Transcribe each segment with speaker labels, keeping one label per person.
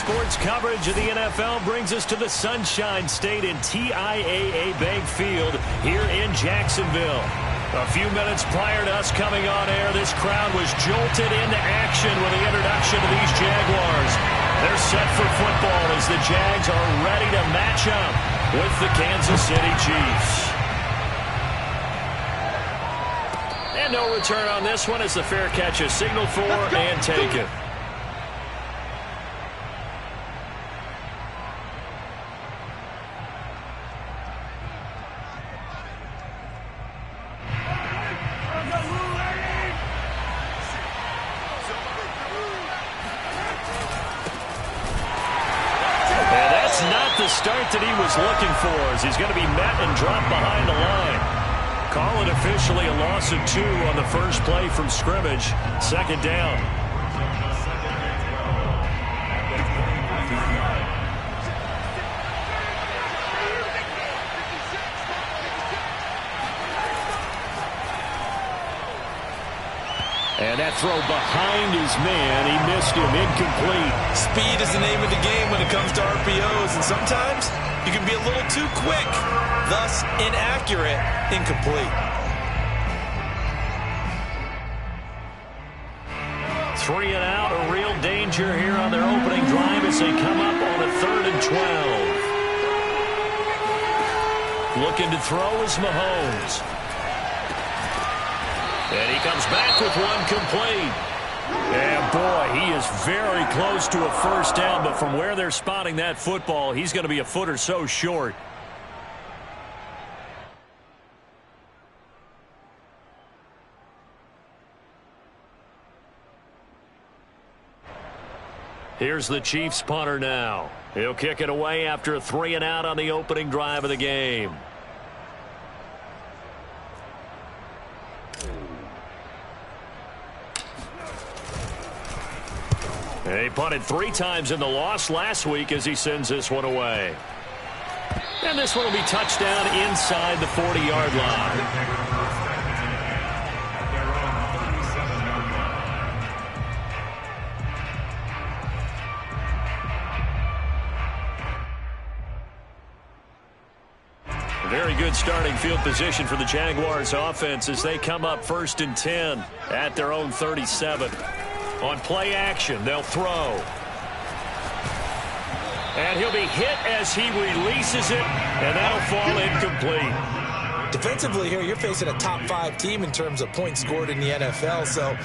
Speaker 1: sports coverage of the NFL brings us to the Sunshine State in TIAA Bank Field here in Jacksonville. A few minutes prior to us coming on air, this crowd was jolted into action with the introduction of these Jaguars. They're set for football as the Jags are ready to match up with the Kansas City Chiefs. And no return on this one as the fair catch is signaled for and taken. Start that he was looking for as he's going to be met and dropped behind the line. Call it officially a loss of 2 on the first play from scrimmage. Second down. And that throw behind his man, he missed him, incomplete.
Speaker 2: Speed is the name of the game when it comes to RPOs, and sometimes you can be a little too quick, thus inaccurate, incomplete.
Speaker 1: 3 and out, a real danger here on their opening drive as they come up on a 3rd and 12. Looking to throw is Mahomes. And he comes back with one complete. And, boy, he is very close to a first down, but from where they're spotting that football, he's going to be a foot or so short. Here's the Chiefs punter now. He'll kick it away after a 3 and out on the opening drive of the game. He punted 3 times in the loss last week as he sends this one away. And this one will be touchdown inside the 40-yard line. Very good starting field position for the Jaguars offense as they come up 1st and 10 at their own 37. On play action, they'll throw. And he'll be hit as he releases it, and that'll fall incomplete.
Speaker 2: Defensively here, you're facing a top 5 team in terms of points scored in the NFL. So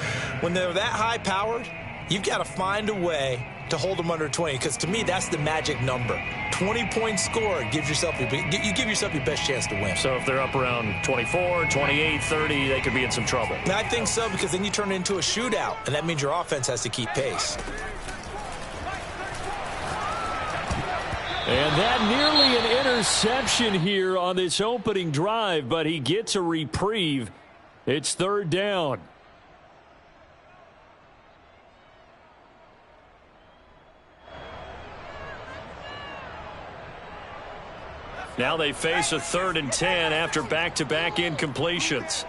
Speaker 2: when they're that high-powered, you've got to find a way to hold them under 20, because to me, that's the magic number. 20 points scored gives yourself you give yourself your best chance to win.
Speaker 1: So if they're up around 24, 28, 30, they could be in some trouble.
Speaker 2: And I think so, because then you turn it into a shootout, and that means your offense has to keep pace.
Speaker 1: And that nearly an interception here on this opening drive, but he gets a reprieve. It's 3rd down. Now they face a 3rd and 10 after back-to-back incompletions.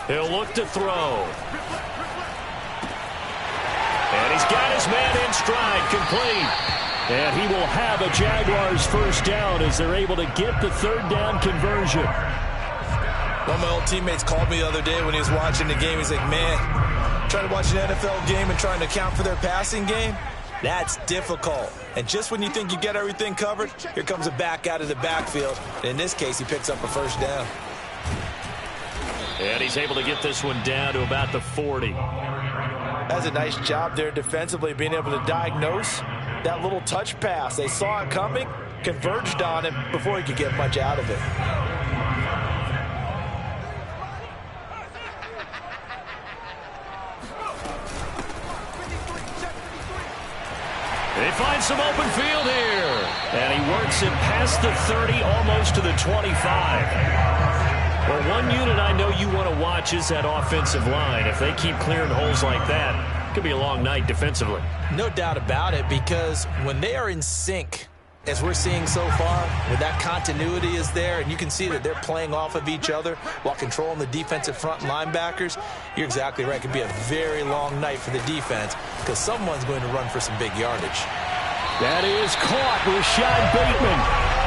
Speaker 1: He'll look to throw. And he's got his man in stride, complete. And he will have a Jaguars first down as they're able to get the 3rd down conversion.
Speaker 2: One of my old teammates called me the other day when he was watching the game. He's like, man, trying to watch an NFL game and trying to account for their passing game, that's difficult. And just when you think you get everything covered, here comes a back out of the backfield. And in this case, he picks up a first down.
Speaker 1: And he's able to get this one down to about the 40.
Speaker 2: That's a nice job there defensively, being able to diagnose that little touch pass. They saw it coming, converged on him before he could get much out of it.
Speaker 1: They find some open field here. And he works it past the 30, almost to the 25. Well, one unit I know you want to watch is that offensive line. If they keep clearing holes like that, it could be a long night defensively.
Speaker 2: No doubt about it, because when they are in sync as we're seeing so far, when that continuity is there and you can see that they're playing off of each other while controlling the defensive front linebackers, you're exactly right. It could be a very long night for the defense because someone's going to run for some big yardage.
Speaker 1: That is caught with Rashad Bateman.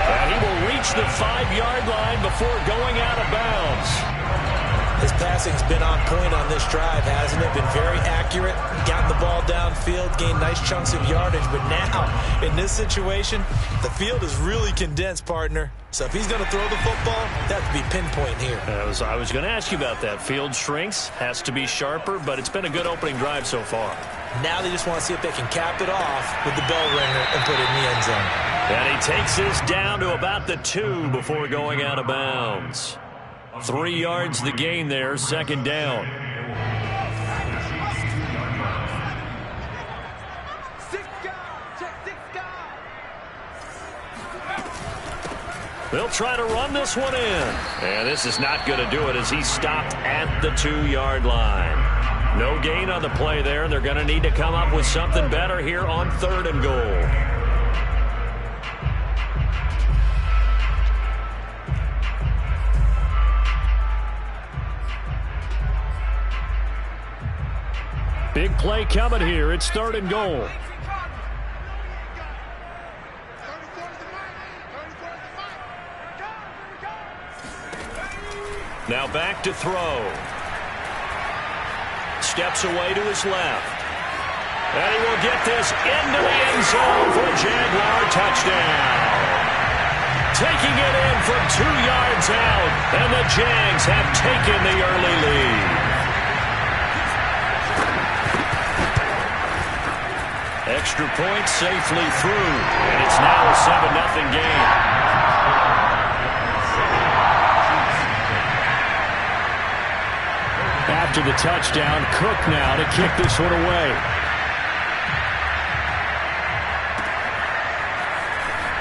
Speaker 1: And he will reach the 5-yard line before going out of bounds.
Speaker 2: His passing's been on point on this drive, hasn't it? Been very accurate, gotten the ball downfield, gained nice chunks of yardage. But now, in this situation, the field is really condensed, partner. So if he's going to throw the football, that would be pinpoint here.
Speaker 1: I was going to ask you about that. Field shrinks, has to be sharper, but it's been a good opening drive so far.
Speaker 2: Now they just want to see if they can cap it off with the bell ringer and put it in the end zone.
Speaker 1: And he takes this down to about the 2 before going out of bounds. 3 yards the gain there, second down. They'll try to run this one in. And this is not going to do it as he stopped at the 2-yard line. No gain on the play there. They're going to need to come up with something better here on 3rd and goal. Big play coming here. It's 3rd and goal. Now back to throw. Steps away to his left. And he will get this into the end zone for a Jaguar touchdown. Taking it in from 2 yards out. And the Jags have taken the early lead. Extra point safely through, and it's now a 7-0 game. After the touchdown, Cook now to kick this one away.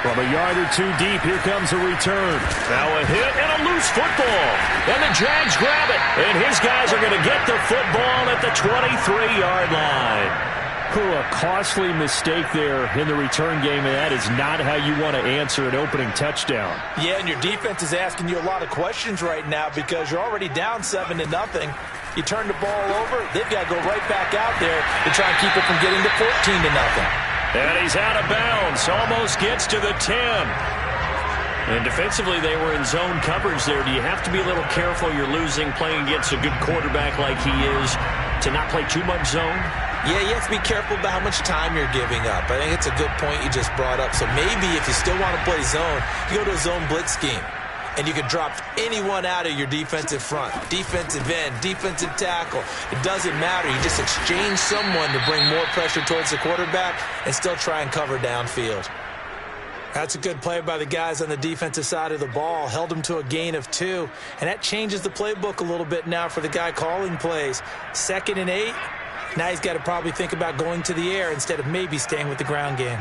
Speaker 1: From a yard or 2 deep, here comes a return. Now a hit and a loose football. And the Jags grab it, and his guys are going to get the football at the 23-yard line. A costly mistake there in the return game, and that is not how you want to answer an opening touchdown.
Speaker 2: Yeah, and your defense is asking you a lot of questions right now because you're already down 7-0. You turn the ball over, they've got to go right back out there to try and keep it from getting to 14-0.
Speaker 1: And he's out of bounds, almost gets to the 10. And defensively, they were in zone coverage there. Do you have to be a little careful? You're losing, playing against a good quarterback like he is, to not play too much zone?
Speaker 2: Yeah, you have to be careful about how much time you're giving up. I think it's a good point you just brought up. So maybe if you still want to play zone, you go to a zone blitz scheme. And you can drop anyone out of your defensive front. Defensive end, defensive tackle. It doesn't matter. You just exchange someone to bring more pressure towards the quarterback and still try and cover downfield. That's a good play by the guys on the defensive side of the ball. Held them to a gain of 2. And that changes the playbook a little bit now for the guy calling plays. 2nd and 8. Now he's got to probably think about going to the air instead of maybe staying with the ground game.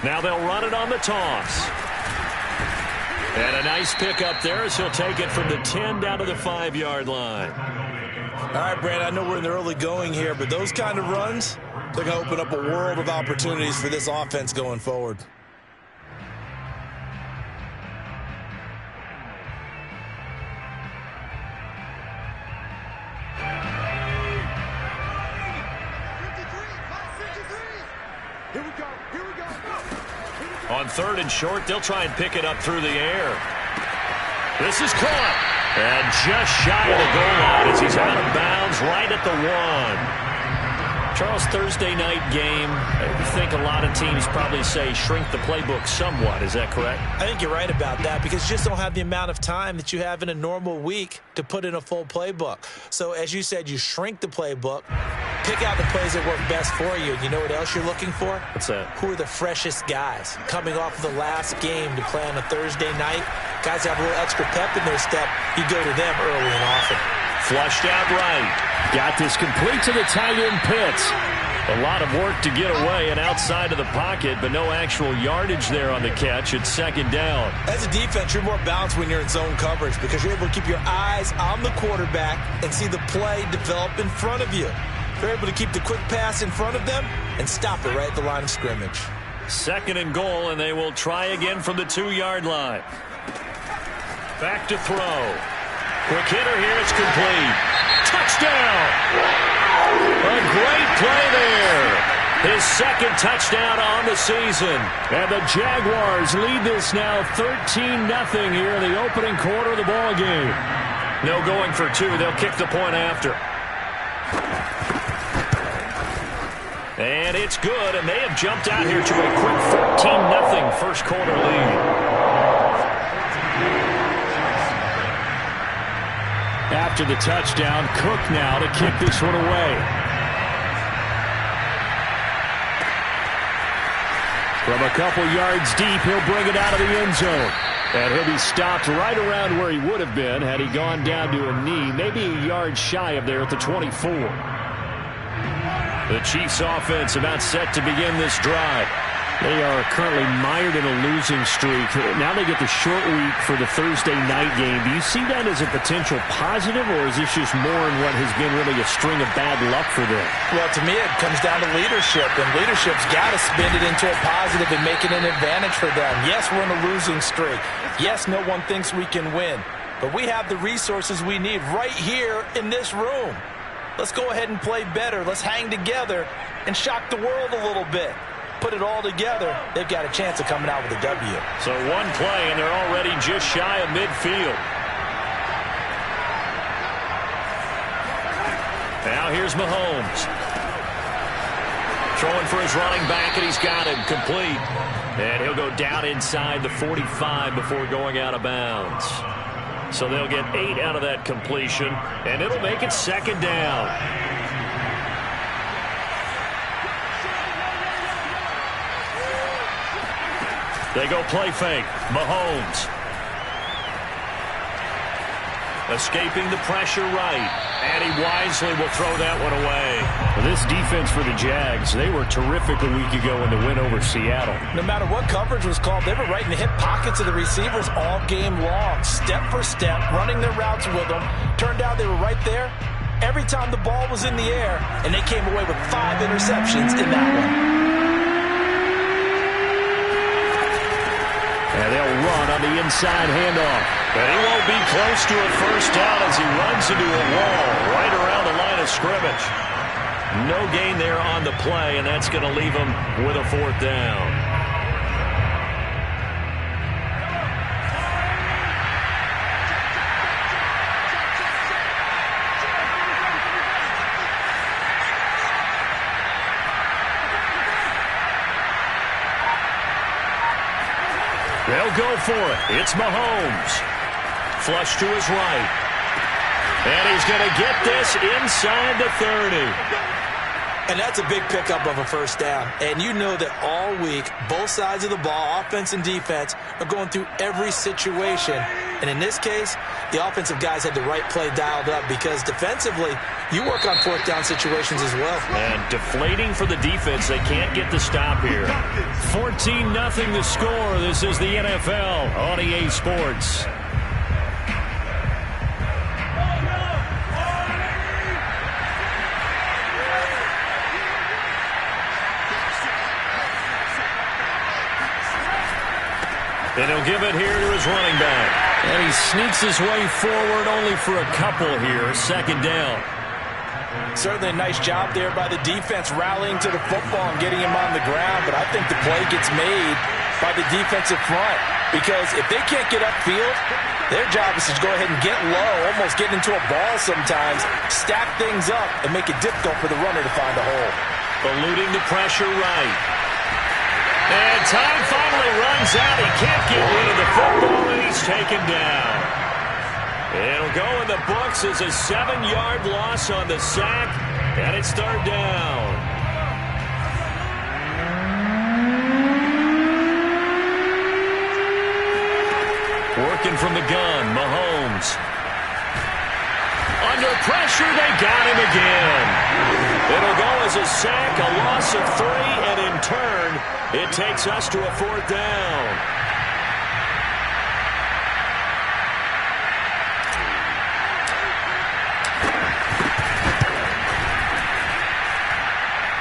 Speaker 1: Now they'll run it on the toss. And a nice pickup there as he'll take it from the 10 down to the 5-yard line.
Speaker 2: All right, Brandon, I know we're in the early going here, but those kind of runs, they're going to open up a world of opportunities for this offense going forward.
Speaker 1: On 3rd and short, they'll try and pick it up through the air. This is caught. And just shy of the goal line as he's out of bounds right at the 1. Charles, Thursday night game, I think a lot of teams probably say shrink the playbook somewhat. Is that correct?
Speaker 2: I think you're right about that because you just don't have the amount of time that you have in a normal week to put in a full playbook. So as you said, you shrink the playbook, pick out the plays that work best for you. And you know what else you're looking for?
Speaker 1: What's that?
Speaker 2: Who are the freshest guys coming off of the last game to play on a Thursday night? Guys have a little extra pep in their step. You go to them early and often.
Speaker 1: Flushed out right. Got this complete to the tight end Pitts. A lot of work to get away and outside of the pocket, but no actual yardage there on the catch. It's 2nd down.
Speaker 2: As a defense, you're more balanced when you're in zone coverage because you're able to keep your eyes on the quarterback and see the play develop in front of you. They're able to keep the quick pass in front of them and stop it right at the line of scrimmage.
Speaker 1: 2nd and goal, and they will try again from the 2-yard line. Back to throw. Quick hitter here. It's complete. Touchdown! A great play there. His 2nd touchdown on the season. And the Jaguars lead this now 13-0 here in the opening quarter of the ball game. No going for 2. They'll kick the point after. And it's good, and they have jumped out here to a quick 14-0 first quarter lead. After the touchdown, Cook now to kick this one away. From a couple yards deep, he'll bring it out of the end zone. And he'll be stopped right around where he would have been had he gone down to a knee, maybe a yard shy of there at the 24. The Chiefs offense about set to begin this drive. They are currently mired in a losing streak. Now they get the short week for the Thursday night game. Do you see that as a potential positive, or is this just more in what has been really a string of bad luck for them?
Speaker 2: Well, to me, it comes down to leadership, and leadership's got to spin it into a positive and make it an advantage for them. Yes, we're in a losing streak. Yes, no one thinks we can win, but we have the resources we need right here in this room. Let's go ahead and play better. Let's hang together and shock the world a little bit. Put it all together, they've got a chance of coming out with a W.
Speaker 1: So one play, and they're already just shy of midfield. Now here's Mahomes. Throwing for his running back, and he's got him complete. And he'll go down inside the 45 before going out of bounds. So they'll get 8 out of that completion, and it'll make it 2nd down. They go play fake. Mahomes. Escaping the pressure right. And he wisely will throw that one away. Well, this defense for the Jags, they were terrific a week ago in the win over Seattle.
Speaker 2: No matter what coverage was called, they were right in the hip pockets of the receivers all game long. Step for step, running their routes with them. Turned out they were right there every time the ball was in the air, and they came away with 5 interceptions in that one.
Speaker 1: And they'll run on the inside handoff. But he won't be close to a first down as he runs into a wall right around the line of scrimmage. No gain there on the play, and that's going to leave him with a 4th down. They'll go for it. It's Mahomes. Flush to his right. And he's going to get this inside the 30.
Speaker 2: And that's a big pickup of a first down. And you know that all week, both sides of the ball, offense and defense, are going through every situation. And in this case, the offensive guys had the right play dialed up because defensively, you work on 4th down situations as well.
Speaker 1: And deflating for the defense. They can't get the stop here. 14-0 the score. This is the NFL on EA Sports. And he'll give it here to his running back. And he sneaks his way forward only for a couple here. 2nd down.
Speaker 2: Certainly a nice job there by the defense rallying to the football and getting him on the ground. But I think the play gets made by the defensive front. Because if they can't get upfield, their job is to go ahead and get low, almost get into a ball sometimes, stack things up, and make it difficult for the runner to find a hole.
Speaker 1: Eluding the pressure right. And time finally runs out. He can't get rid of the football, and he's taken down. It'll go in the books as a 7-yard loss on the sack, and it's 3rd down. Working from the gun, Mahomes. Under pressure, they got him again. It'll go as a sack, a loss of 3, and in turn, it takes us to a 4th down.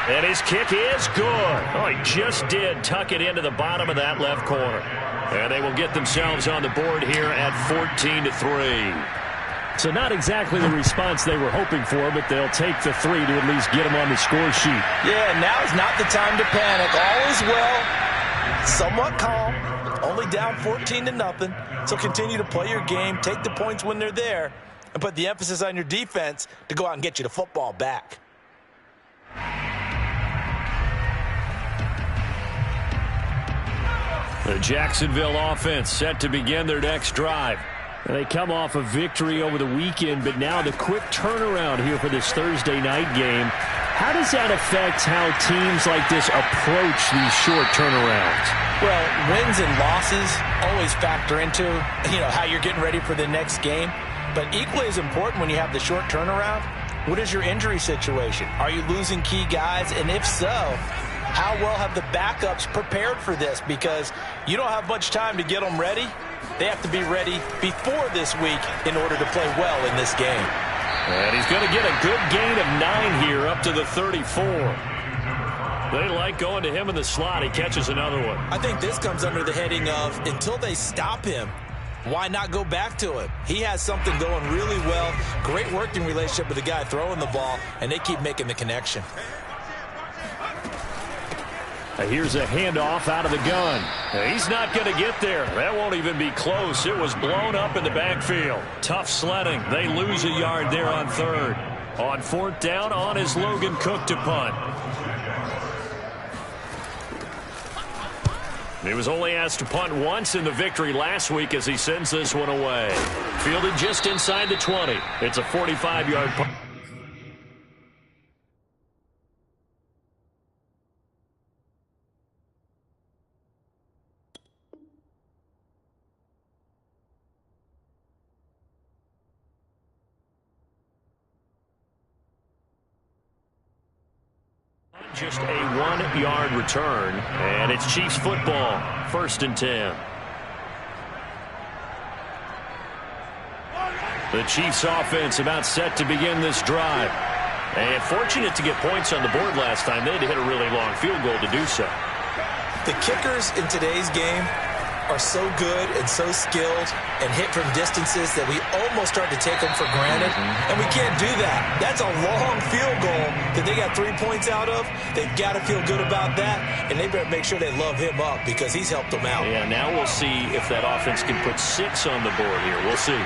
Speaker 1: And his kick is good. Oh, he just did tuck it into the bottom of that left corner. And they will get themselves on the board here at 14-3. So not exactly the response they were hoping for, but they'll take the 3 to at least get them on the score sheet.
Speaker 2: Yeah, now is not the time to panic. All is well. Somewhat calm. Only down 14-0. So continue to play your game, take the points when they're there, and put the emphasis on your defense to go out and get you the football back.
Speaker 1: The Jacksonville offense set to begin their next drive. They come off a victory over the weekend, but now the quick turnaround here for this Thursday night game. How does that affect how teams like this approach these short turnarounds?
Speaker 2: Well, wins and losses always factor into, how you're getting ready for the next game. But equally as important when you have the short turnaround, what is your injury situation? Are you losing key guys? And if so, how well have the backups prepared for this? Because you don't have much time to get them ready. They have to be ready before this week in order to play well in this game.
Speaker 1: And he's going to get a good gain of 9 here up to the 34. They like going to him in the slot. He catches another one.
Speaker 2: I think this comes under the heading of until they stop him, why not go back to him? He has something going really well. Great working relationship with the guy throwing the ball, and they keep making the connection.
Speaker 1: Here's a handoff out of the gun. He's not going to get there. That won't even be close. It was blown up in the backfield. Tough sledding. They lose a yard there on 3rd. On 4th down, on is Logan Cook to punt. He was only asked to punt once in the victory last week as he sends this one away. Fielded just inside the 20. It's a 45-yard punt. Just a 1-yard return, and it's Chiefs football, 1st and 10. The Chiefs offense about set to begin this drive. And fortunate to get points on the board last time. They had to hit a really long field goal to do so.
Speaker 2: The kickers in today's game are so good and so skilled and hit from distances that we almost start to take them for granted. And we can't do that. That's a long field goal that they got 3 points out of. They've got to feel good about that, and they better make sure they love him up because he's helped them out.
Speaker 1: Yeah, now we'll see if that offense can put 6 on the board here. We'll see.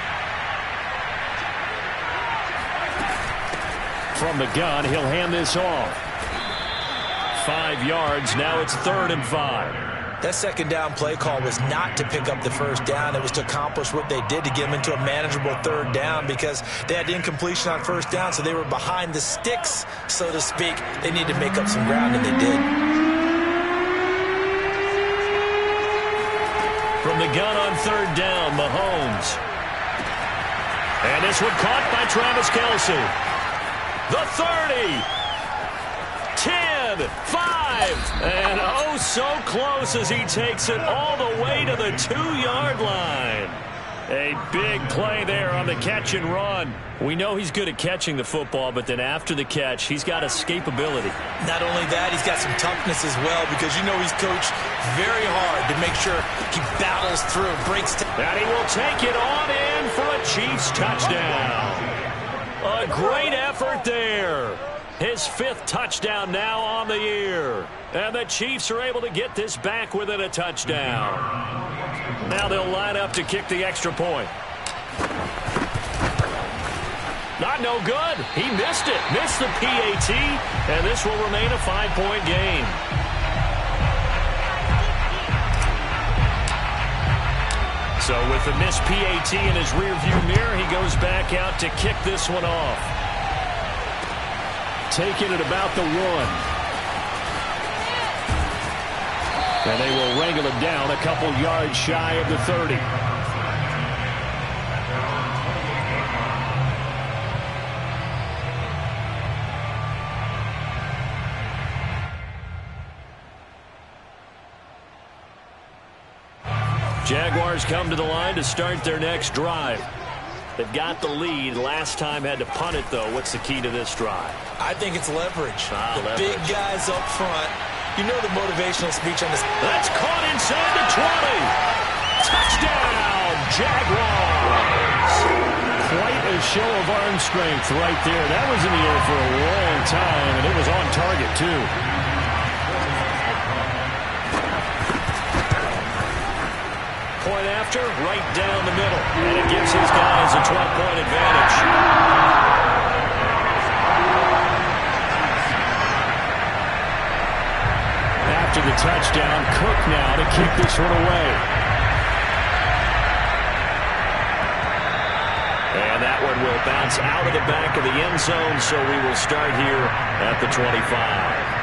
Speaker 1: From the gun, he'll hand this off. 5 yards. Now it's 3rd and 5.
Speaker 2: That second down play call was not to pick up the first down. It was to accomplish what they did to get them into a manageable 3rd down because they had incompletion on 1st down, so they were behind the sticks, so to speak. They needed to make up some ground, and they did.
Speaker 1: From the gun on 3rd down, Mahomes. And this one caught by Travis Kelce. The 30. 10, 5, and oh so close as he takes it all the way to the 2-yard line. A big play there on the catch and run. We know he's good at catching the football, but then after the catch, he's got escapability.
Speaker 2: Not only that, he's got some toughness as well because you know he's coached very hard to make sure he battles through, breaks.
Speaker 1: And he will take it on in for a Chiefs touchdown. A great effort there. His 5th touchdown now on the year. And the Chiefs are able to get this back within a touchdown. Now they'll line up to kick the extra point. Not no good. He missed it. Missed the PAT. And this will remain a 5-point game. So with the missed PAT in his rearview mirror, he goes back out to kick this one off. Taken at about the 1. And they will wrangle him down a couple yards shy of the 30. Jaguars come to the line to start their next drive. They've got the lead. Last time had to punt it, though. What's the key to this drive?
Speaker 2: I think it's leverage.
Speaker 1: Leverage.
Speaker 2: Big guys up front. You know the motivational speech on this.
Speaker 1: That's caught inside the 20. Touchdown, Jaguars. Quite a show of arm strength right there. That was in the air for a long time, and it was on target, too. Point after, right down the middle. And it gives his guys a 12-point advantage. After the touchdown, Cook now to keep this one away. And that one will bounce out of the back of the end zone, so we will start here at the 25.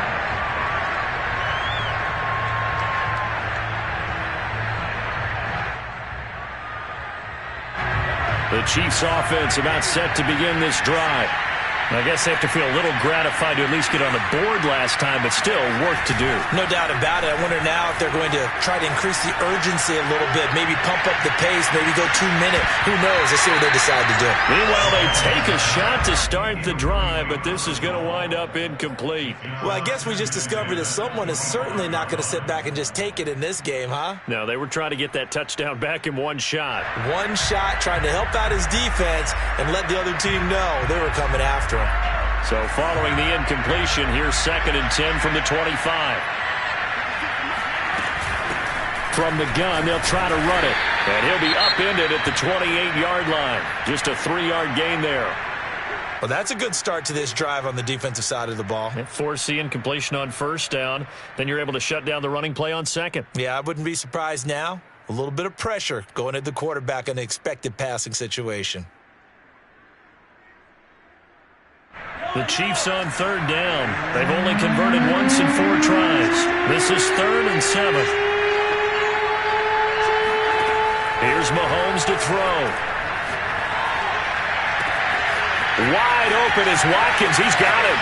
Speaker 1: The Chiefs offense about set to begin this drive. I guess they have to feel a little gratified to at least get on the board last time, but still work to do.
Speaker 2: No doubt about it. I wonder now if they're going to try to increase the urgency a little bit, maybe pump up the pace, maybe go 2 minutes. Who knows? Let's see what they decide to do.
Speaker 1: Meanwhile, they take a shot to start the drive, but this is going to wind up incomplete.
Speaker 2: Well, I guess we just discovered that someone is certainly not going to sit back and just take it in this game, huh?
Speaker 1: No, they were trying to get that touchdown back in one shot.
Speaker 2: One shot, trying to help out his defense and let the other team know they were coming after him.
Speaker 1: So following the incompletion, here's 2nd and 10 from the 25. From the gun, they'll try to run it. And he'll be upended at the 28-yard line. Just a 3-yard gain there.
Speaker 2: Well, that's a good start to this drive on the defensive side of the ball.
Speaker 1: Force the incompletion on first down. Then you're able to shut down the running play on second.
Speaker 2: Yeah, I wouldn't be surprised now. A little bit of pressure going at the quarterback in an expected passing situation.
Speaker 1: The Chiefs on 3rd down. They've only converted once in 4 tries. This is 3rd and 7. Here's Mahomes to throw. Wide open is Watkins. He's got him.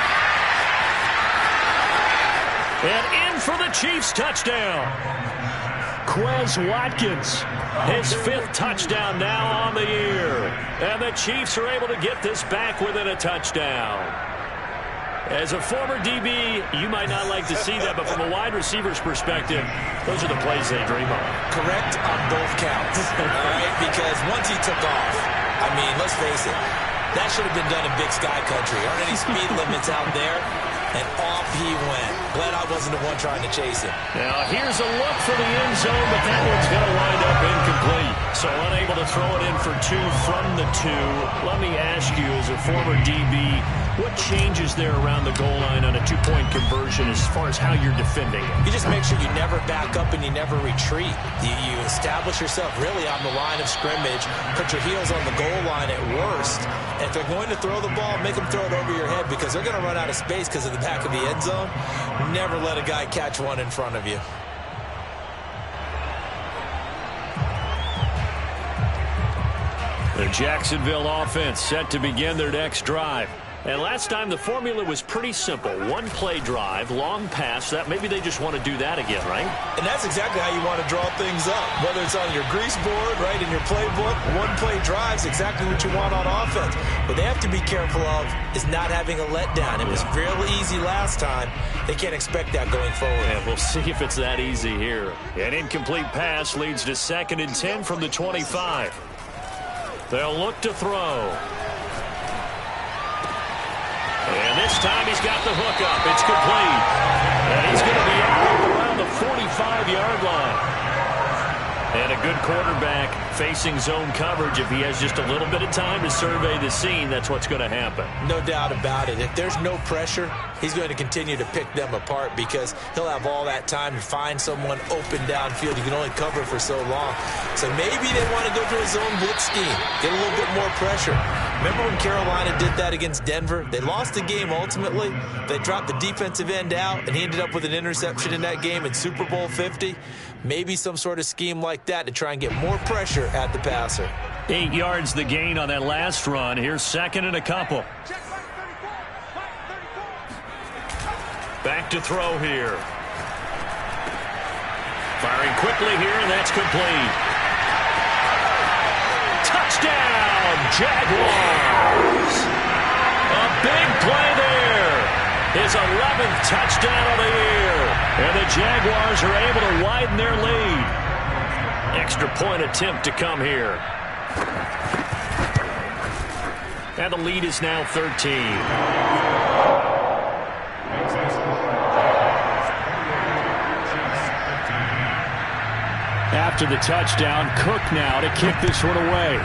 Speaker 1: And in for the Chiefs touchdown. Quez Watkins, his 5th touchdown now on the year. And the Chiefs are able to get this back within a touchdown. As a former DB, you might not like to see that, but from a wide receiver's perspective, those are the plays they dream of.
Speaker 2: Correct on both counts, all right? Because once he took off, I mean, let's face it, that should have been done in Big Sky Country. Aren't any speed limits out there? And off he went. Glad I wasn't the one trying to chase him.
Speaker 1: Now, here's a look for the end zone, but that one's going to wind up incomplete. So unable to throw it in for 2 from the 2. Let me ask you, as a former DB, what changes there around the goal line on a 2-point conversion as far as how you're defending it?
Speaker 2: You just make sure you never back up and you never retreat. You establish yourself really on the line of scrimmage, put your heels on the goal line at worst. And if they're going to throw the ball, make them throw it over your head because they're going to run out of space because of the back of the end zone. Never let a guy catch one in front of you.
Speaker 1: The Jacksonville offense set to begin their next drive. And last time the formula was pretty simple. 1-play drive, long pass. That maybe they just want to do that again, right?
Speaker 2: And that's exactly how you want to draw things up. Whether it's on your grease board, right, in your playbook, 1-play drives exactly what you want on offense. What they have to be careful of is not having a letdown. It was real easy last time. They can't expect that going forward.
Speaker 1: And we'll see if it's that easy here. An incomplete pass leads to 2nd and 10 from the 25. They'll look to throw. And this time he's got the hook up. It's complete. And he's going to be out around the 45-yard line. And a good quarterback facing zone coverage. If he has just a little bit of time to survey the scene, that's what's going to happen.
Speaker 2: No doubt about it. If there's no pressure, he's going to continue to pick them apart because he'll have all that time to find someone open downfield. You can only cover for so long. So maybe they want to go to a zone blitz scheme, get a little bit more pressure. Remember when Carolina did that against Denver? They lost the game ultimately. They dropped the defensive end out, and he ended up with an interception in that game in Super Bowl 50. Maybe some sort of scheme like that to try and get more pressure at the passer.
Speaker 1: 8 yards the gain on that last run. Here's 2nd and a couple. Back to throw here. Firing quickly here, and that's complete. Touchdown, Jaguars. A big play there. His 11th touchdown of the year. And the Jaguars are able to widen their lead. Extra point attempt to come here. And the lead is now 13. After the touchdown, Cook now to kick this one away.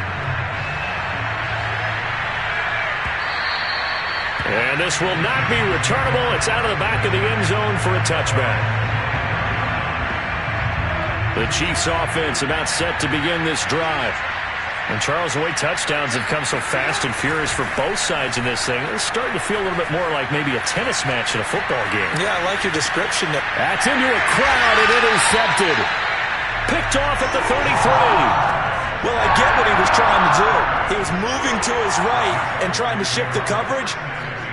Speaker 1: And this will not be returnable. It's out of the back of the end zone for a touchback. The Chiefs offense about set to begin this drive. And Charles, the way touchdowns have come so fast and furious for both sides in this thing, it's starting to feel a little bit more like maybe a tennis match in a football game.
Speaker 2: Yeah, I like your description.
Speaker 1: That's into a crowd and intercepted. Picked off at the 33.
Speaker 2: Well, I get what he was trying to do. He was moving to his right and trying to shift the coverage,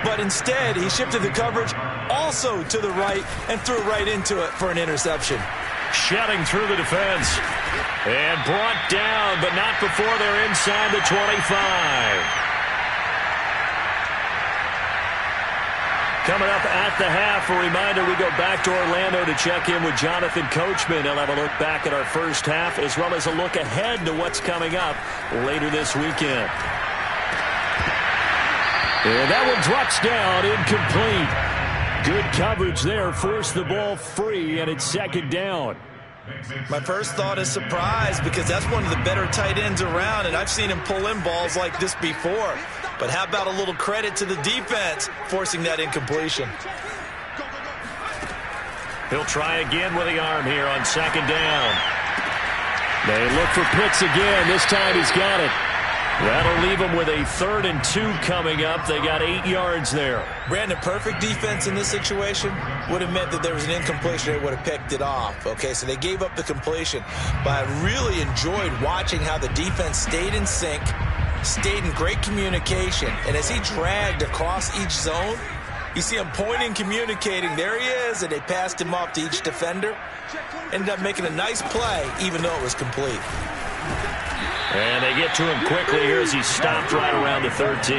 Speaker 2: but instead he shifted the coverage also to the right and threw right into it for an interception.
Speaker 1: Shedding through the defense. And brought down, but not before they're inside the 25. Coming up at the half, a reminder, we go back to Orlando to check in with Jonathan Coachman. He'll have a look back at our first half, as well as a look ahead to what's coming up later this weekend. And that one drops down, incomplete. Good coverage there, forced the ball free, and it's second down.
Speaker 2: My first thought is surprise, because that's one of the better tight ends around, and I've seen him pull in balls like this before. But how about a little credit to the defense forcing that incompletion?
Speaker 1: He'll try again with the arm here on second down. They look for Pitts again. This time he's got it. That'll leave them with a 3rd and 2 coming up. They got 8 yards there.
Speaker 2: Brandon, perfect defense in this situation would have meant that there was an incompletion. They would have picked it off. Okay, so they gave up the completion. But I really enjoyed watching how the defense stayed in sync, stayed in great communication. And as he dragged across each zone, you see him pointing, communicating. There he is, and they passed him off to each defender. Ended up making a nice play, even though it was complete.
Speaker 1: And they get to him quickly here as he stopped right around the 13.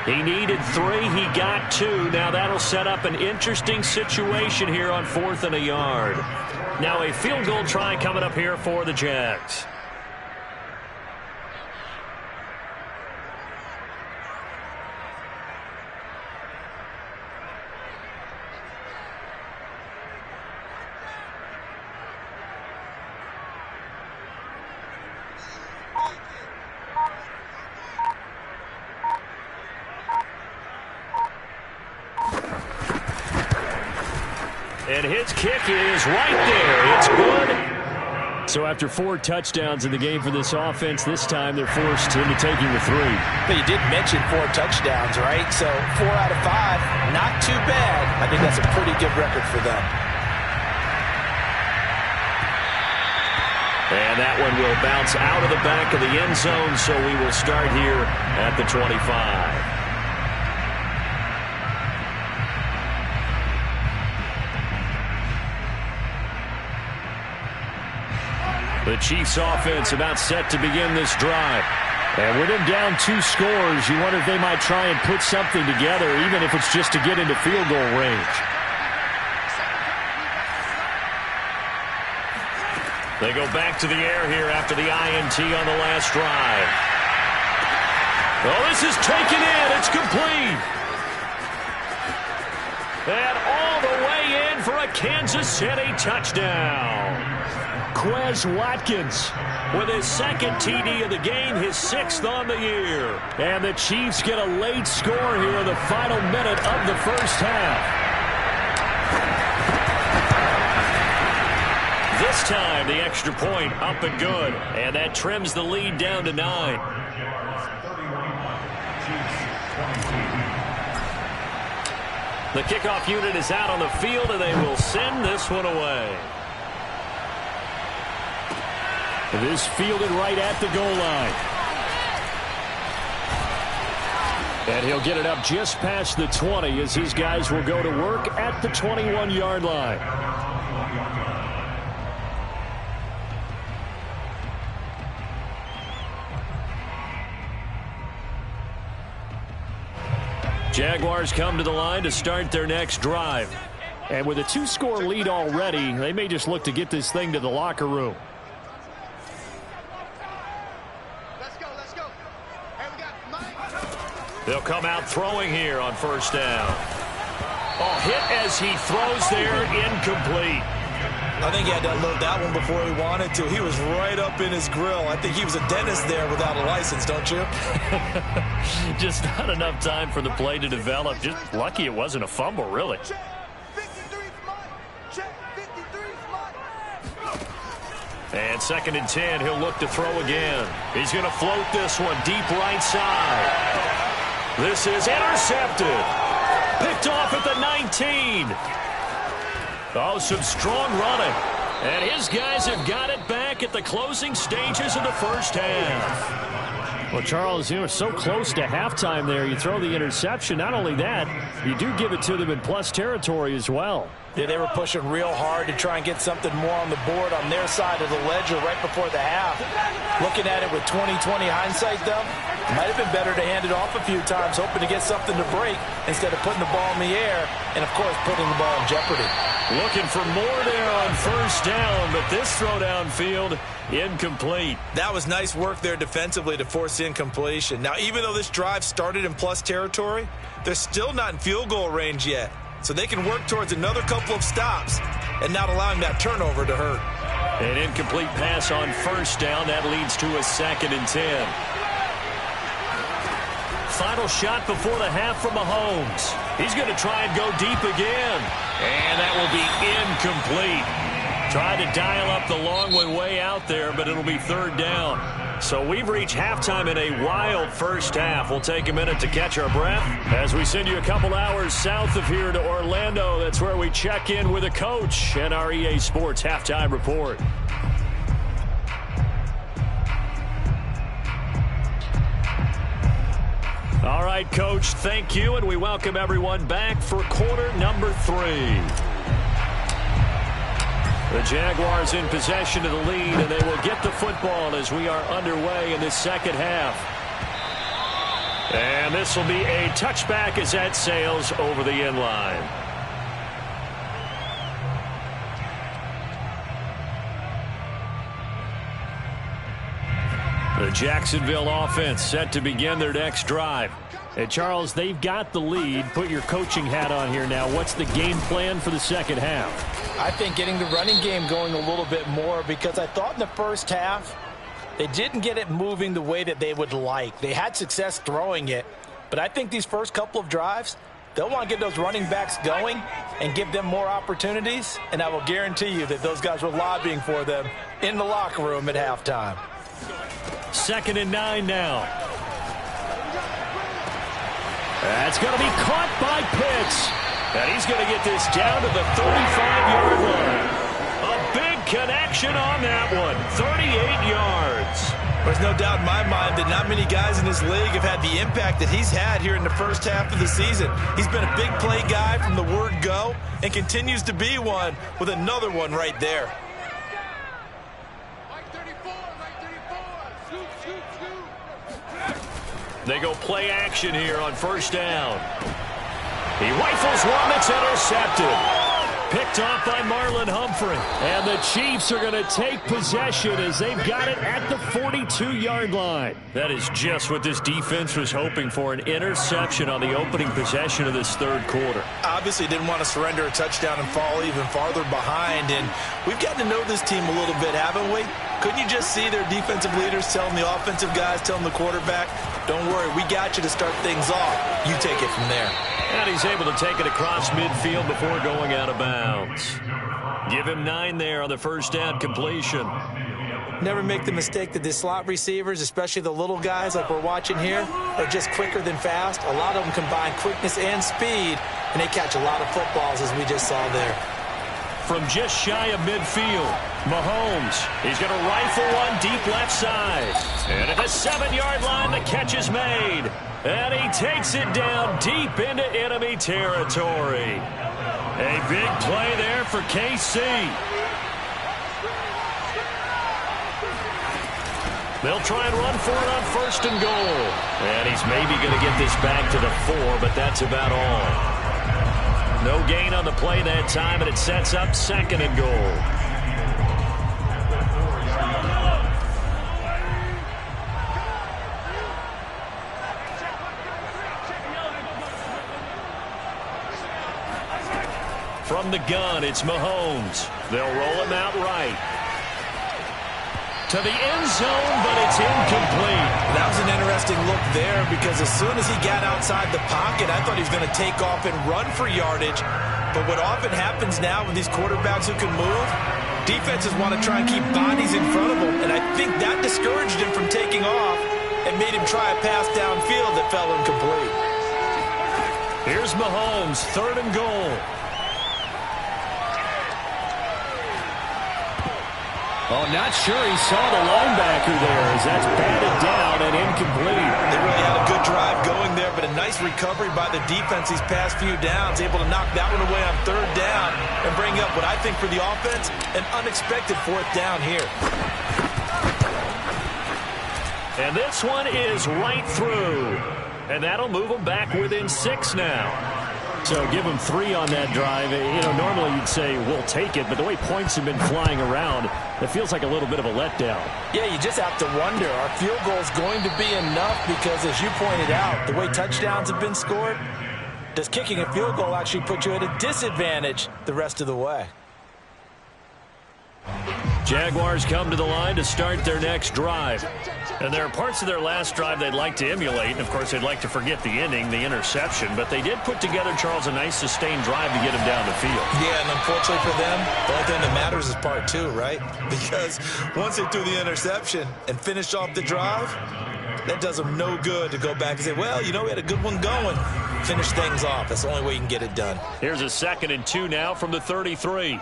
Speaker 1: He needed 3. He got 2. Now that'll set up an interesting situation here on 4th and a yard. Now a field goal try coming up here for the Jags. And his kick is right there. It's good. So after 4 touchdowns in the game for this offense, this time they're forced into taking the 3.
Speaker 2: But you did mention 4 touchdowns, right? So 4 out of 5, not too bad. I think that's a pretty good record for them.
Speaker 1: And that one will bounce out of the back of the end zone, so we will start here at the 25. The Chiefs offense about set to begin this drive. And with them down 2 scores, you wonder if they might try and put something together, even if it's just to get into field goal range. They go back to the air here after the INT on the last drive. Oh, this is taken in. It's complete. And all the way in for a Kansas City touchdown. Quez Watkins with his 2nd TD of the game, his 6th on the year. And the Chiefs get a late score here in the final minute of the first half. This time, the extra point up and good. And that trims the lead down to 9. The kickoff unit is out on the field, and they will send this one away. This fielded right at the goal line. And he'll get it up just past the 20 as his guys will go to work at the 21-yard line. Jaguars come to the line to start their next drive. And with a 2-score lead already, they may just look to get this thing to the locker room.
Speaker 3: Let's go. Hey, we got Mike.
Speaker 1: They'll come out throwing here on first down. Oh, hit as he throws there, incomplete.
Speaker 2: I think he had to unload that one before he wanted to. He was right up in his grill. I think he was a dentist there without a license, don't you?
Speaker 1: Just not enough time for the play to develop. Just lucky it wasn't a fumble, really.
Speaker 3: Check 53's Mike. Check 53's Mike.
Speaker 1: And 2nd and 10, he'll look to throw again. He's going to float this one deep right side. This is intercepted. Picked off at the 19. Oh, some strong running. And his guys have got it back at the closing stages of the first half. Well, Charles, you were so close to halftime there. You throw the interception. Not only that, you do give it to them in plus territory as well.
Speaker 2: Yeah, they were pushing real hard to try and get something more on the board on their side of the ledger right before the half. Looking at it with 20/20 hindsight, though, it might have been better to hand it off a few times, hoping to get something to break instead of putting the ball in the air and, of course, putting the ball in jeopardy.
Speaker 1: Looking for more there on first down, but this throw downfield, incomplete.
Speaker 2: That was nice work there defensively to force incompletion. Now, even though this drive started in plus territory, they're still not in field goal range yet. So they can work towards another couple of stops and not allowing that turnover to hurt.
Speaker 1: An incomplete pass on first down. That leads to a 2nd and 10. Final shot before the half from Mahomes. He's going to try and go deep again. And that will be incomplete. Tried to dial up the long one way out there, but it'll be 3rd down. So we've reached halftime in a wild first half. We'll take a minute to catch our breath as we send you a couple hours south of here to Orlando. That's where we check in with a coach and our EA Sports Halftime Report. All right, Coach, thank you, and we welcome everyone back for quarter number 3. The Jaguars in possession of the lead, and they will get the football as we are underway in this second half. And this will be a touchback as that sails over the end line. The Jacksonville offense set to begin their next drive. And Charles, they've got the lead. Put your coaching hat on here now. What's the game plan for the second half?
Speaker 2: I think getting the running game going a little bit more, because I thought in the first half they didn't get it moving the way that they would like. They had success throwing it, but I think these first couple of drives, they'll want to get those running backs going and give them more opportunities, and I will guarantee you that those guys were lobbying for them in the locker room at halftime.
Speaker 1: 2nd and 9 now. That's going to be caught by Pitts. And he's going to get this down to the 35-yard line. A big connection on that one. 38 yards.
Speaker 2: There's no doubt in my mind that not many guys in this league have had the impact that he's had here in the first half of the season. He's been a big play guy from the word go and continues to be one with another one right there.
Speaker 1: They go play action here on first down. He rifles one that's intercepted. Picked off by Marlon Humphrey. And the Chiefs are going to take possession as they've got it at the 42-yard line. That is just what this defense was hoping for, an interception on the opening possession of this third quarter.
Speaker 2: Obviously didn't want to surrender a touchdown and fall even farther behind. And we've gotten to know this team a little bit, haven't we? Couldn't you just see their defensive leaders telling the offensive guys, telling the quarterback, don't worry, we got you to start things off. You take it from there.
Speaker 1: And he's able to take it across midfield before going out of bounds. Give him 9 there on the first down completion.
Speaker 2: Never make the mistake that the slot receivers, especially the little guys like we're watching here, are just quicker than fast. A lot of them combine quickness and speed, and they catch a lot of footballs, as we just saw there.
Speaker 1: From just shy of midfield, Mahomes, he's going to rifle one deep left side. And at the 7-yard line, the catch is made. And he takes it down deep into enemy territory. A big play there for KC. They'll try and run for it on 1st and goal. And he's maybe going to get this back to the 4, but that's about all. No gain on the play that time, and it sets up 2nd and goal. From the gun, it's Mahomes. They'll roll him out right. To the end zone, but it's incomplete.
Speaker 2: That was an interesting look there because as soon as he got outside the pocket, I thought he was going to take off and run for yardage. But what often happens now with these quarterbacks who can move, defenses want to try and keep bodies in front of them. And I think that discouraged him from taking off and made him try a pass downfield that fell incomplete.
Speaker 1: Here's Mahomes, 3rd and goal. Oh, not sure he saw the linebacker there as that's batted down and incomplete.
Speaker 2: They really had a good drive going there, but a nice recovery by the defense these past few downs, able to knock that one away on 3rd down and bring up what I think for the offense, an unexpected 4th down here.
Speaker 1: And this one is right through. And that'll move them back within 6 now. So give them 3 on that drive. You know, normally you'd say, we'll take it, but the way points have been flying around, it feels like a little bit of a letdown.
Speaker 2: Yeah, you just have to wonder, are field goals going to be enough? Because as you pointed out, the way touchdowns have been scored, does kicking a field goal actually put you at a disadvantage the rest of the way?
Speaker 1: Jaguars come to the line to start their next drive. And there are parts of their last drive they'd like to emulate. And, of course, they'd like to forget the ending, the interception. But they did put together, Charles, a nice sustained drive to get him down the field.
Speaker 2: Yeah, and unfortunately for them, the only thing that matters is part 2, right? Because once they threw the interception and finished off the drive, that does them no good to go back and say, well, you know, we had a good one going. Finish things off. That's the only way you can get it done.
Speaker 1: Here's a 2nd and 2 now from the 33.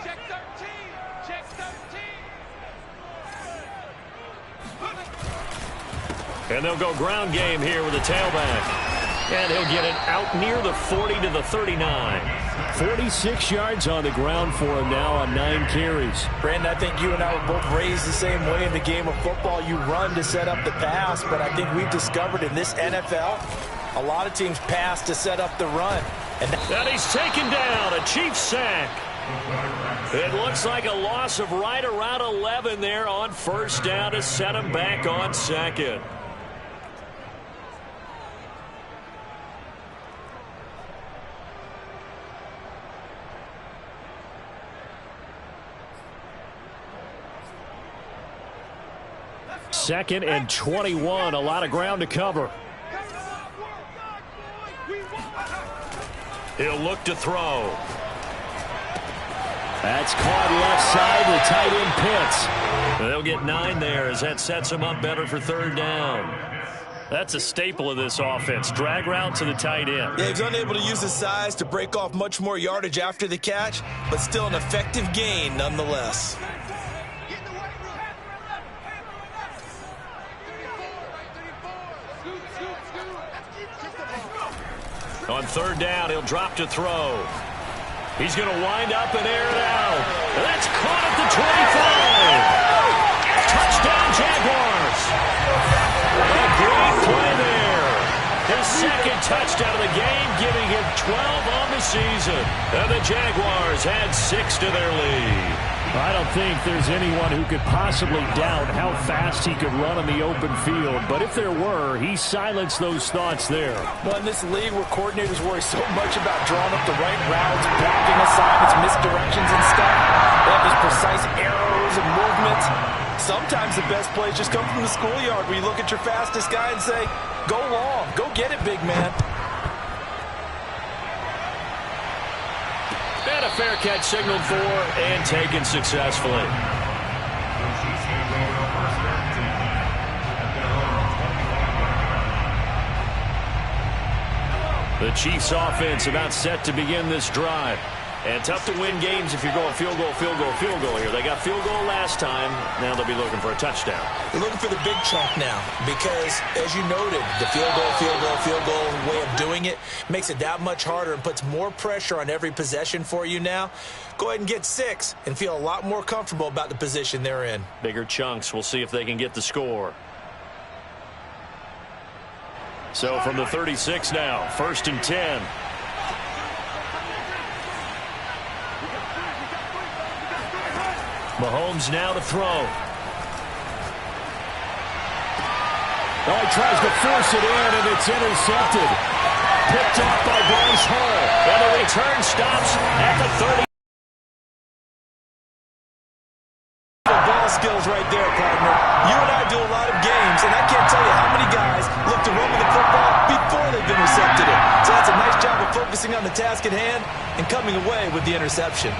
Speaker 1: And they'll go ground game here with a tailback. And he'll get it out near the 40 to the 39. 46 yards on the ground for him now on 9 carries.
Speaker 2: Brandon, I think you and I were both raised the same way in the game of football. You run to set up the pass, but I think we've discovered in this NFL, a lot of teams pass to set up the run. And
Speaker 1: he's taken down, a Chiefs sack. It looks like a loss of right around 11 there on 1st down to set him back on 2nd. Second and 21, a lot of ground to cover. He'll look to throw. That's caught left side, the tight end Pitts. They'll get 9 there as that sets them up better for 3rd down. That's a staple of this offense. Drag route to the tight end.
Speaker 2: Yeah, he's unable to use his size to break off much more yardage after the catch, but still an effective gain nonetheless.
Speaker 1: On 3rd down, he'll drop to throw. He's going to wind up and air it out. That's caught at the 25. Touchdown, Jaguars. A great play there. His 2nd touchdown of the game, giving him 12 on the season. And the Jaguars add 6 to their lead. I don't think there's anyone who could possibly doubt how fast he could run on the open field. But if there were, he silenced those thoughts there.
Speaker 2: Well, in this league where coordinators worry so much about drawing up the right routes, blocking assignments, misdirections and stuff, they have these precise arrows and movements. Sometimes the best plays just come from the schoolyard where you look at your fastest guy and say, go long, go get it, big man.
Speaker 1: And a fair catch signaled for and taken successfully. The Chiefs offense about set to begin this drive. And tough to win games if you're going field goal, field goal, field goal here. They got field goal last time. Now they'll be looking for a touchdown.
Speaker 2: They're looking for the big chunk now because, as you noted, the field goal way of doing it makes it that much harder and puts more pressure on every possession for you now. Go ahead and get 6 and feel a lot more comfortable about the position they're in.
Speaker 1: Bigger chunks. We'll see if they can get the score. So from the 36 now, 1st and 10. Mahomes now to throw.
Speaker 4: Oh, he tries to force it in, and it's intercepted. Picked off by Bryce Hall.
Speaker 1: And the return stops at the 30.
Speaker 2: Ball skills right there, partner. You and I do a lot of games, and I can't tell you how many guys look to run with the football before they've intercepted it. So that's a nice job of focusing on the task at hand and coming away with the interception.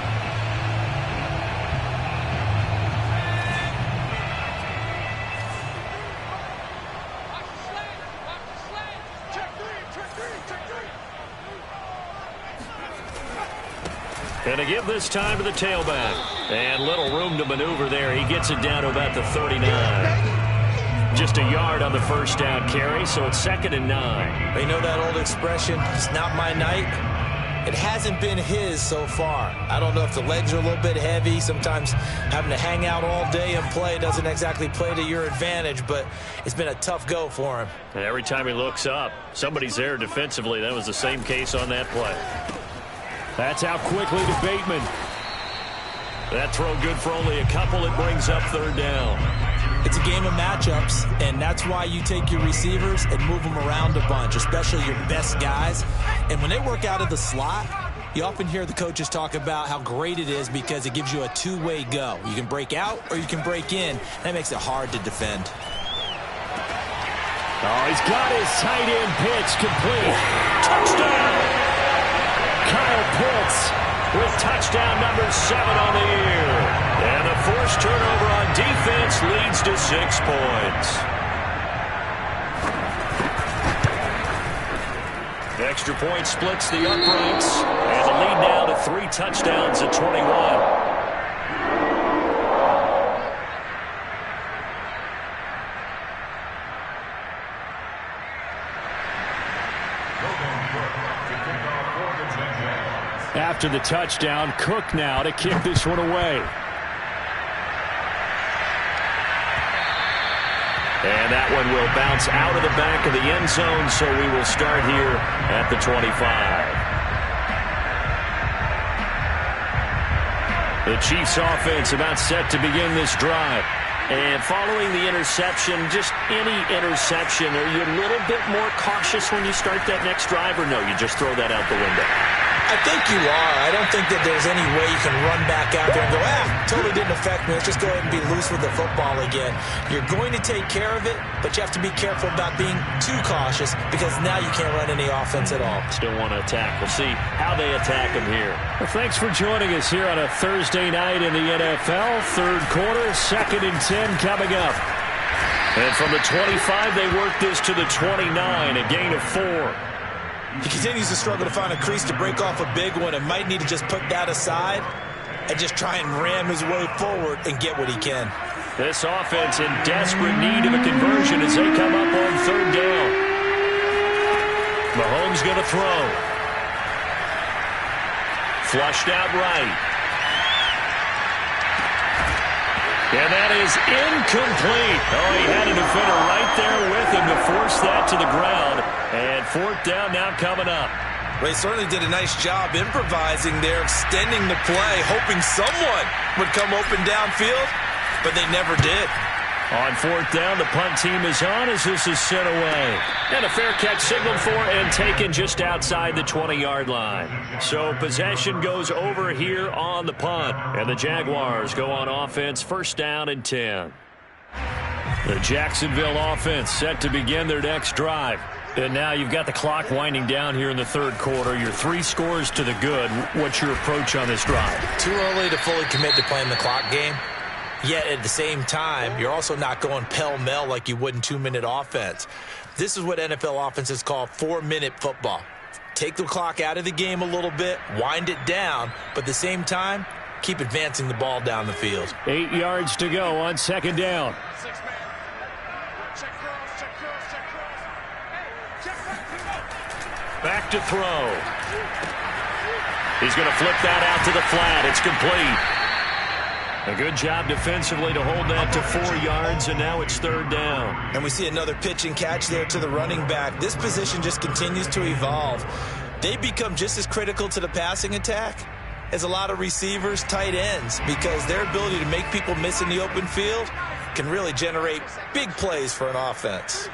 Speaker 1: And to give this time to the tailback. And little room to maneuver there. He gets it down to about the 39. Just a yard on the first down carry, so it's 2nd and 9.
Speaker 2: You know that old expression, it's not my night? It hasn't been his so far. I don't know if the legs are a little bit heavy. Sometimes having to hang out all day and play doesn't exactly play to your advantage, but it's been a tough go for him.
Speaker 1: And every time he looks up, somebody's there defensively. That was the same case on that play.
Speaker 4: That's out quickly to Bateman.
Speaker 1: That throw good for only a couple. It brings up 3rd down.
Speaker 2: It's a game of matchups, and that's why you take your receivers and move them around a bunch, especially your best guys. And when they work out of the slot, you often hear the coaches talk about how great it is because it gives you a two-way go. You can break out or you can break in. That makes it hard to defend.
Speaker 4: Oh, he's got his tight end pitch complete.
Speaker 1: Touchdown! Kyle Pitts with touchdown number 7 on the year. And the forced turnover on defense leads to 6 points. Extra point splits the uprights. And the lead now to 3 touchdowns at 21.
Speaker 4: After the touchdown, Cook now to kick this one away.
Speaker 1: And that one will bounce out of the back of the end zone, so we will start here at the 25. The Chiefs offense about set to begin this drive. And following the interception, just any interception, are you a little bit more cautious when you start that next drive, or no, you just throw that out the window?
Speaker 2: I think you are. I don't think that there's any way you can run back out there and go, totally didn't affect me. Let's just go ahead and be loose with the football again. You're going to take care of it, but you have to be careful about being too cautious because now you can't run any offense at all.
Speaker 1: Still want to attack. We'll see how they attack him here.
Speaker 4: Well, thanks for joining us here on a Thursday night in the NFL. 3rd quarter, 2nd and 10 coming up.
Speaker 1: And from the 25, they work this to the 29, a gain of 4.
Speaker 2: He continues to struggle to find a crease to break off a big one and might need to just put that aside and just try and ram his way forward and get what he can.
Speaker 1: This offense in desperate need of a conversion as they come up on 3rd down. Mahomes going to throw. Flushed out right. And that is incomplete. Oh, he had a defender right there with him to force that to the ground. And 4th down now coming up.
Speaker 2: They certainly did a nice job improvising there, extending the play, hoping someone would come open downfield, but they never did.
Speaker 1: On 4th down, the punt team is on as this is sent away. And a fair catch signaled for and taken just outside the 20-yard line. So possession goes over here on the punt. And the Jaguars go on offense, 1st down and 10. The Jacksonville offense set to begin their next drive. And now you've got the clock winding down here in the 3rd quarter. You're 3 scores to the good. What's your approach on this drive?
Speaker 2: Too early to fully commit to playing the clock game. Yet at the same time, you're also not going pell-mell like you would in 2-minute offense. This is what NFL offenses call 4-minute football. Take the clock out of the game a little bit, wind it down, but at the same time, keep advancing the ball down the field.
Speaker 4: 8 yards to go on 2nd down.
Speaker 1: Back to throw. He's going to flip that out to the flat. It's complete. A good job defensively to hold that to 4 yards, and now it's 3rd down.
Speaker 2: And we see another pitch and catch there to the running back. This position just continues to evolve. They become just as critical to the passing attack as a lot of receivers, tight ends, because their ability to make people miss in the open field can really generate big plays for an offense.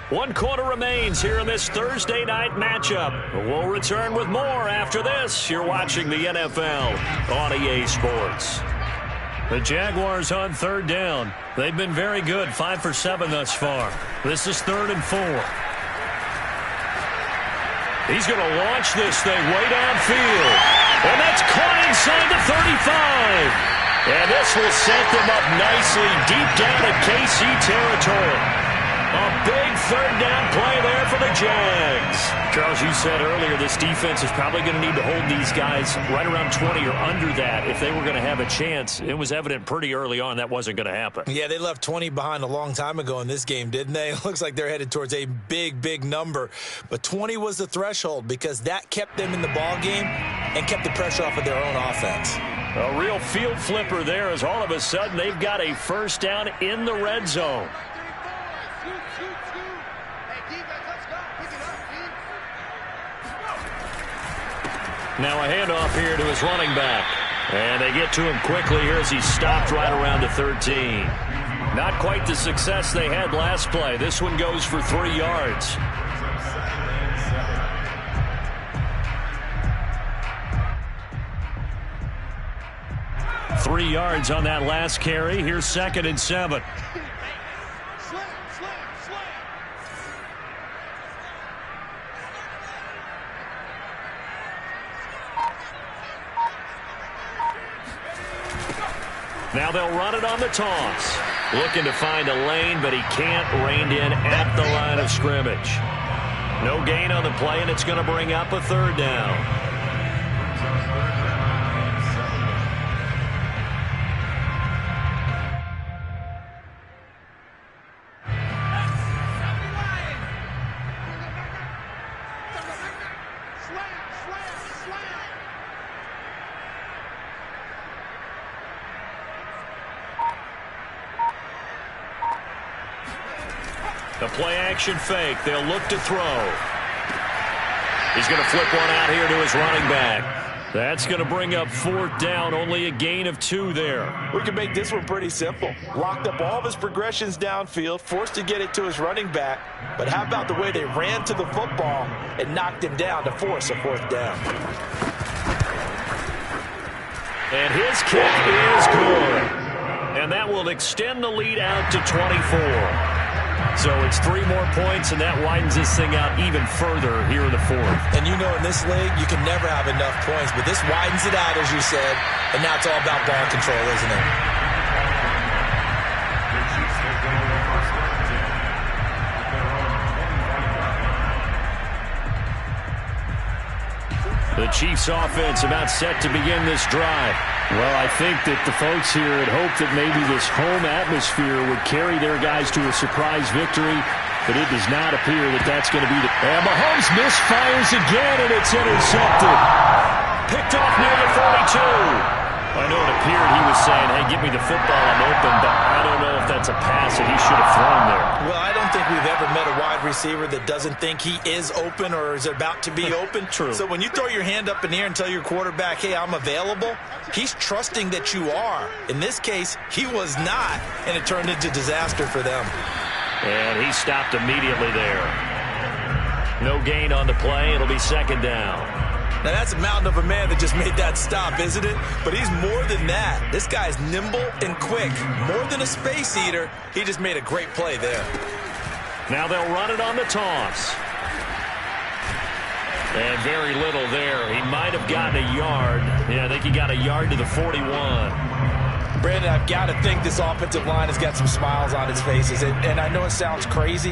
Speaker 1: One quarter remains here in this Thursday night matchup. We'll return with more after this. You're watching the NFL on EA Sports. The Jaguars on 3rd down. They've been very good, 5 for 7 thus far. This is 3rd and 4. He's going to launch this thing way downfield. And that's caught inside the 35. And this will set them up nicely deep down in KC territory. A big 3rd down play there for the Jags. Charles, you said earlier this defense is probably going to need to hold these guys right around 20 or under that if they were going to have a chance. It was evident pretty early on that wasn't going to happen.
Speaker 2: Yeah, they left 20 behind a long time ago in this game, didn't they? It looks like they're headed towards a big, big number. But 20 was the threshold because that kept them in the ball game and kept the pressure off of their own offense.
Speaker 1: A real field flipper there as all of a sudden they've got a 1st down in the red zone. Now a handoff here to his running back. And they get to him quickly here as he stopped right around the 13. Not quite the success they had last play. This one goes for 3 yards. Three yards on that last carry. Here's 2nd and 7. Now they'll run it on the toss. Looking to find a lane, but he can't. Reined in at the line of scrimmage. No gain on the play, and it's going to bring up a 3rd down. The play-action fake. They'll look to throw. He's going to flip one out here to his running back. That's going to bring up 4th down. Only a gain of 2 there.
Speaker 2: We can make this one pretty simple. Locked up all of his progressions downfield, forced to get it to his running back. But how about the way they ran to the football and knocked him down to force a 4th down?
Speaker 1: And his kick is good. And that will extend the lead out to 24. So it's 3 more points, and that widens this thing out even further here in the 4th.
Speaker 2: And you know in this league, you can never have enough points, but this widens it out, as you said, and now it's all about ball control, isn't it?
Speaker 1: The Chiefs offense about set to begin this drive. Well, I think that the folks here had hoped that maybe this home atmosphere would carry their guys to a surprise victory, but it does not appear that that's going to be the... And Mahomes misfires again, and it's intercepted. Picked off near the 42. I know it appeared he was saying, hey, give me the football, I'm open, but I don't know if that's a pass that he should have thrown there.
Speaker 2: Well, I don't think we've ever met a wide receiver that doesn't think he is open or is about to be open.
Speaker 1: True.
Speaker 2: So when you throw your hand up in the air and tell your quarterback, hey, I'm available, he's trusting that you are. In this case, he was not, and it turned into disaster for them.
Speaker 1: And he stopped immediately there. No gain on the play. It'll be 2nd down.
Speaker 2: Now, that's a mountain of a man that just made that stop, isn't it? But he's more than that. This guy's nimble and quick. More than a space eater, he just made a great play there.
Speaker 1: Now they'll run it on the toss. And very little there. He might have gotten a yard. Yeah, I think he got a yard to the 41.
Speaker 2: Brandon, I've got to think this offensive line has got some smiles on its faces. And I know it sounds crazy,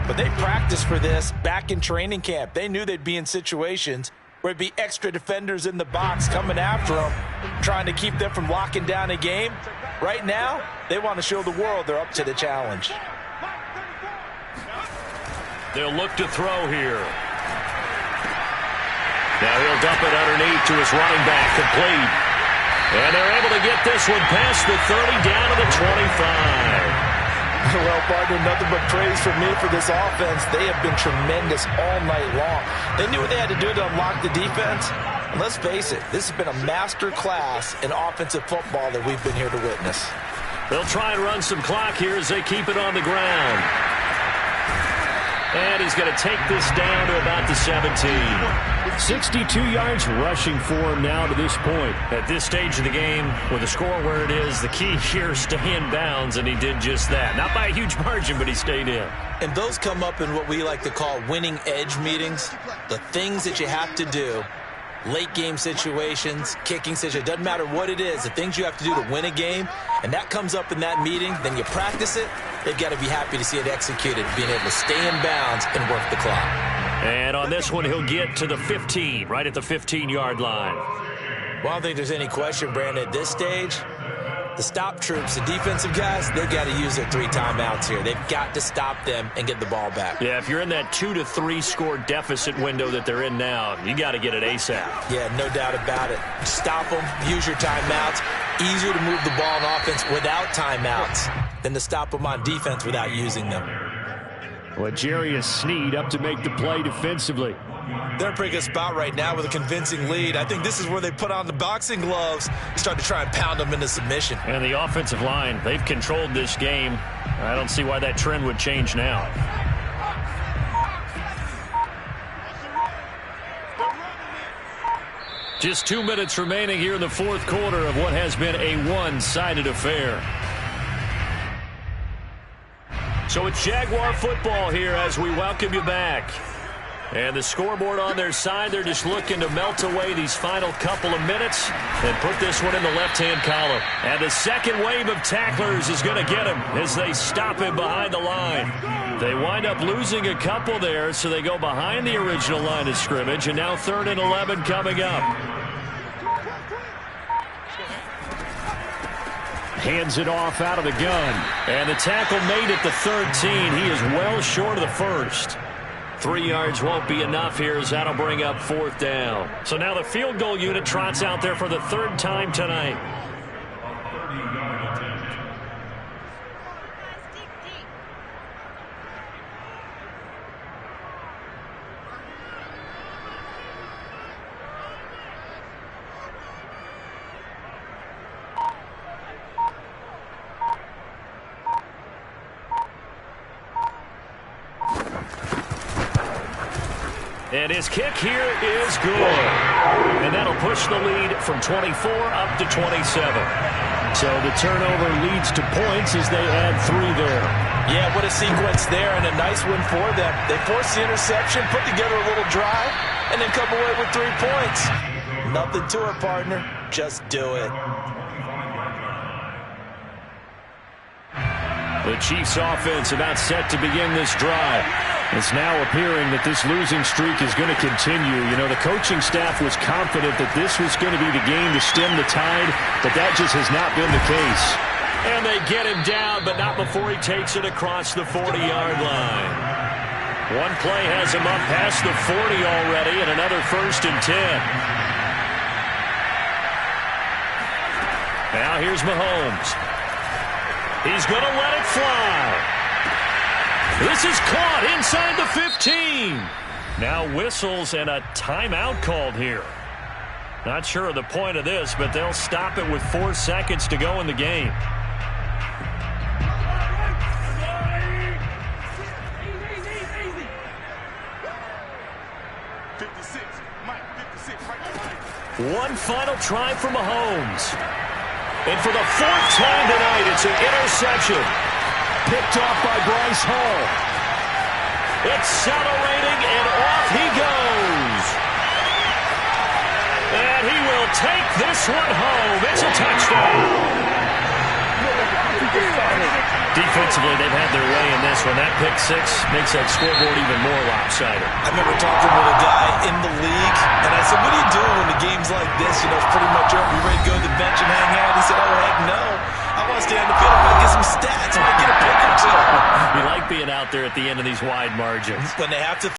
Speaker 2: but they practiced for this back in training camp. They knew they'd be in situations where it'd be extra defenders in the box coming after them, trying to keep them from locking down a game. Right now, they want to show the world they're up to the challenge.
Speaker 1: They'll look to throw here. Now he'll dump it underneath to his running back, complete. And they're able to get this one past the 30, down to the 25.
Speaker 2: Well, partner, nothing but praise from me for this offense. They have been tremendous all night long. They knew what they had to do to unlock the defense. And let's face it, this has been a master class in offensive football that we've been here to witness.
Speaker 1: They'll try and run some clock here as they keep it on the ground. And he's going to take this down to about the 17.
Speaker 4: 62 yards rushing for him now to this point.
Speaker 1: At this stage of the game, with the score where it is, the key here is stay in bounds, and he did just that. Not by a huge margin, but he stayed in.
Speaker 2: And those come up in what we like to call winning edge meetings. The things that you have to do, late game situations, kicking situations, doesn't matter what it is, the things you have to do to win a game, and that comes up in that meeting, then you practice it, they've got to be happy to see it executed, being able to stay in bounds and work the clock.
Speaker 1: And on this one, he'll get to the 15, right at the 15-yard line.
Speaker 2: Well, I don't think there's any question, Brandon, at this stage, the stop troops, the defensive guys, they've got to use their 3 timeouts here. They've got to stop them and get the ball back.
Speaker 1: Yeah, if you're in that 2 to 3 score deficit window that they're in now, you got to get it ASAP.
Speaker 2: Yeah, no doubt about it. Stop them, use your timeouts. Easier to move the ball on offense without timeouts than to stop them on defense without using them.
Speaker 4: Well, Jarius Sneed up to make the play defensively.
Speaker 2: They're in a pretty good spot right now with a convincing lead. I think this is where they put on the boxing gloves and start to try and pound them into submission.
Speaker 1: And the offensive line, they've controlled this game. I don't see why that trend would change now. Just 2 minutes remaining here in the fourth quarter of what has been a one-sided affair. So it's Jaguar football here as we welcome you back. And the scoreboard on their side, they're just looking to melt away these final couple of minutes and put this one in the left-hand column. And the second wave of tacklers is going to get him as they stop him behind the line. They wind up losing a couple there, so they go behind the original line of scrimmage, and now 3rd and 11 coming up.
Speaker 4: Hands it off out of the gun.
Speaker 1: And the tackle made at the 13. He is well short of the first. 3 yards won't be enough here as that'll bring up 4th down. So now the field goal unit trots out there for the 3rd time tonight. And his kick here is good. And that'll push the lead from 24 up to 27.
Speaker 4: So the turnover leads to points as they add 3 there.
Speaker 2: Yeah, what a sequence there, and a nice win for them. They forced the interception, put together a little drive, and then come away with 3 points. Nothing to it, partner. Just do it.
Speaker 1: The Chiefs offense about set to begin this drive.
Speaker 4: It's now appearing that this losing streak is going to continue. You know, the coaching staff was confident that this was going to be the game to stem the tide, but that just has not been the case.
Speaker 1: And they get him down, but not before he takes it across the 40-yard line. One play has him up past the 40 already, and another 1st and 10. Now here's Mahomes. He's going to let it fly. This is caught inside the 15. Now whistles and a timeout called here. Not sure of the point of this, but they'll stop it with 4 seconds to go in the game. One final try for Mahomes. And for the 4th time tonight, it's an interception.
Speaker 4: Picked off by Bryce Hall.
Speaker 1: Accelerating, and off he goes. And he will take this one home. It's a touchdown. Defensively, they've had their way in this one. That pick 6 makes that scoreboard even more lopsided.
Speaker 2: I remember talking with a guy in the league, and I said, what do you do when the game's like this? You know, it's pretty much over. You ready to go to the bench and hang out? He said, oh, heck no. I want to stay on the field. I might get some stats. I might get a pick or 2.
Speaker 1: You like being out out there at the end of these wide margins.
Speaker 2: When they have to